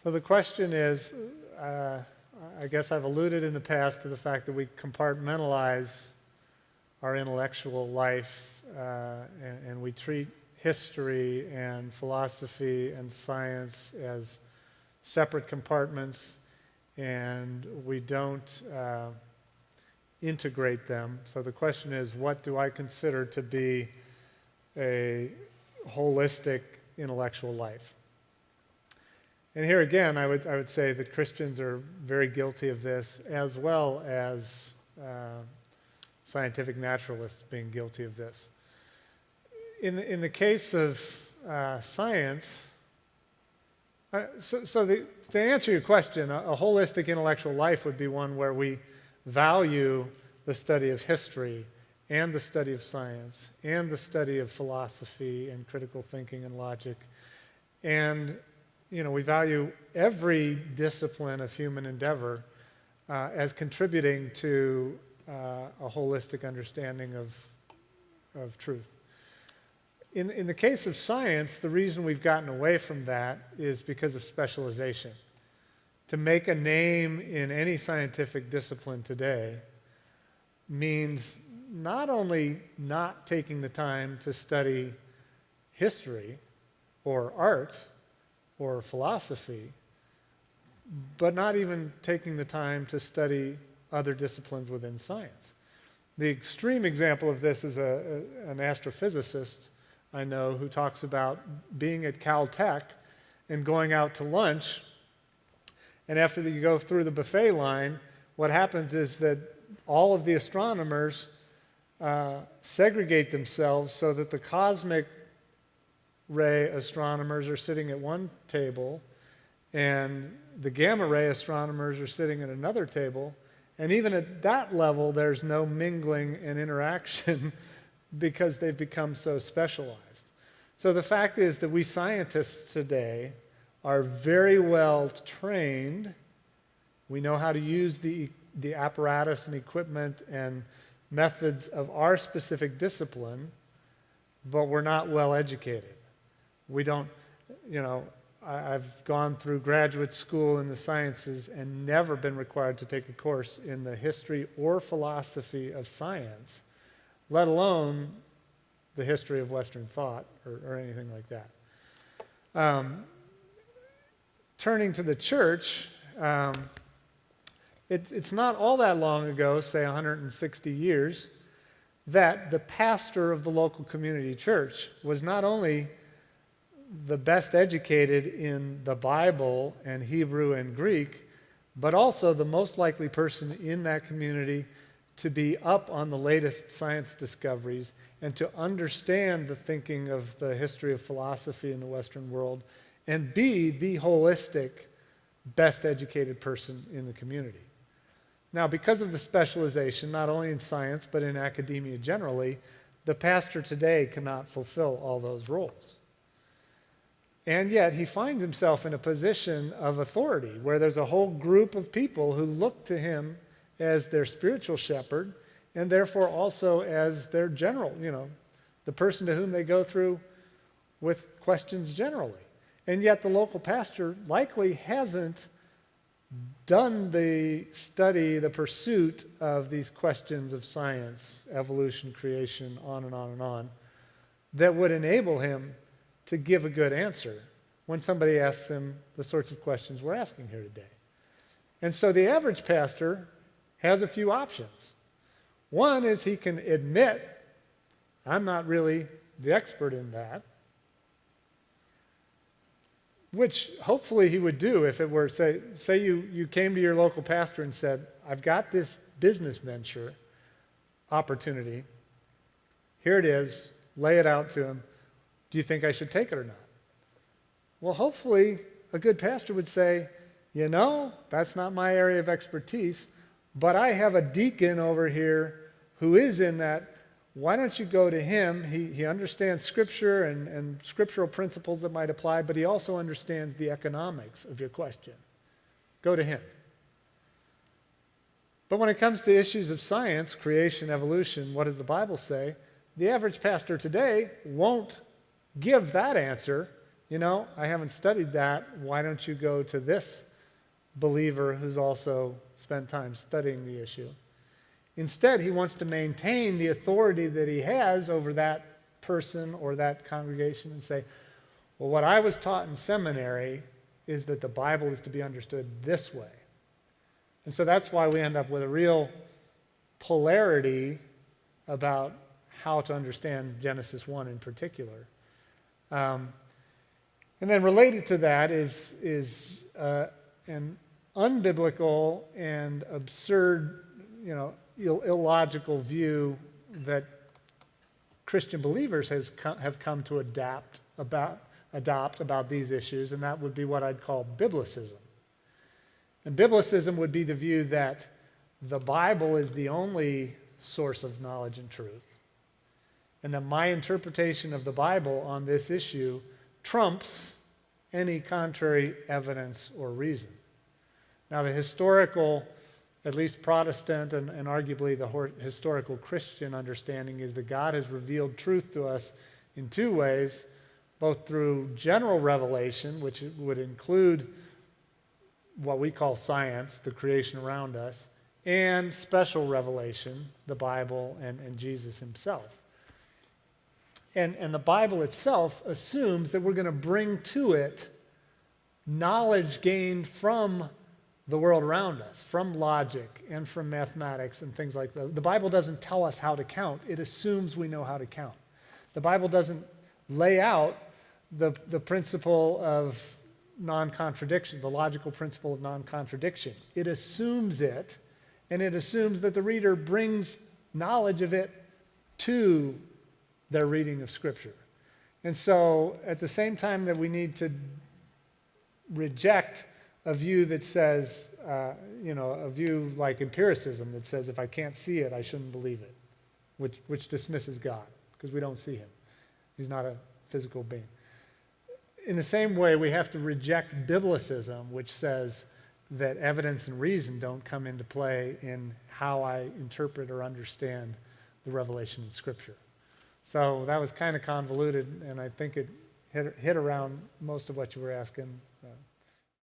So the question is, I guess I've alluded in the past to the fact that we compartmentalize our intellectual life and we treat history and philosophy and science as separate compartments, and we don't integrate them. So the question is, what do I consider to be a holistic intellectual life? And here again, I would say that Christians are very guilty of this, as well as scientific naturalists being guilty of this. In the case of science, to answer your question, a holistic intellectual life would be one where we value the study of history and the study of science and the study of philosophy and critical thinking and logic. And we value every discipline of human endeavor as contributing to a holistic understanding of truth. In the case of science, the reason we've gotten away from that is because of specialization. To make a name in any scientific discipline today means not only not taking the time to study history or art or philosophy, but not even taking the time to study other disciplines within science. The extreme example of this is an astrophysicist I know who talks about being at Caltech and going out to lunch, and after you go through the buffet line, what happens is that all of the astronomers segregate themselves so that the cosmic ray astronomers are sitting at one table and the gamma ray astronomers are sitting at another table, and even at that level there's no mingling and interaction because they've become so specialized. So the fact is that we scientists today are very well trained. We know how to use the apparatus and equipment and methods of our specific discipline, but we're not well educated. We don't, I've gone through graduate school in the sciences and never been required to take a course in the history or philosophy of science, let alone the history of Western thought or anything like that. Turning to the church, it's not all that long ago, say 160 years, that the pastor of the local community church was not only the best educated in the Bible and Hebrew and Greek, but also the most likely person in that community to be up on the latest science discoveries and to understand the thinking of the history of philosophy in the Western world and be the holistic, best educated person in the community. Now, because of the specialization, not only in science but in academia generally, the pastor today cannot fulfill all those roles. And yet he finds himself in a position of authority where there's a whole group of people who look to him as their spiritual shepherd and therefore also as their general, the person to whom they go through with questions generally. And yet the local pastor likely hasn't done the study, the pursuit of these questions of science, evolution, creation, on and on and on, that would enable him to give a good answer when somebody asks him the sorts of questions we're asking here today. And so the average pastor has a few options. One is he can admit, I'm not really the expert in that, which hopefully he would do if it were, say you came to your local pastor and said, I've got this business venture opportunity. Here it is. Lay it out to him. Do you think I should take it or not? Well, hopefully a good pastor would say, that's not my area of expertise, but I have a deacon over here who is in that. Why don't you go to him? He understands Scripture and scriptural principles that might apply, but he also understands the economics of your question. Go to him. But when it comes to issues of science, creation, evolution, what does the Bible say? The average pastor today won't give that answer I haven't studied that. Why don't you go to this believer who's also spent time studying the issue? Instead, he wants to maintain the authority that he has over that person or that congregation and say, well, what I was taught in seminary is that the Bible is to be understood this way. And so that's why we end up with a real polarity about how to understand Genesis 1 in particular. And then related to that is an unbiblical and absurd, illogical view that Christian believers have come to adopt about these issues, and that would be what I'd call biblicism. And biblicism would be the view that the Bible is the only source of knowledge and truth, and that my interpretation of the Bible on this issue trumps any contrary evidence or reason. Now, the historical, at least Protestant and arguably the historical Christian understanding is that God has revealed truth to us in two ways, both through general revelation, which would include what we call science, the creation around us, and special revelation, the Bible and Jesus himself. And the Bible itself assumes that we're going to bring to it knowledge gained from the world around us, from logic and from mathematics and things like that. The Bible doesn't tell us how to count. It assumes we know how to count. The Bible doesn't lay out the principle of non-contradiction, the logical principle of non-contradiction. It assumes it, and it assumes that the reader brings knowledge of it to their reading of Scripture. And so at the same time that we need to reject a view that says, a view like empiricism that says if I can't see it, I shouldn't believe it, which dismisses God because we don't see him. He's not a physical being. In the same way, we have to reject biblicism, which says that evidence and reason don't come into play in how I interpret or understand the revelation in Scripture. So that was kind of convoluted, and I think it hit around most of what you were asking.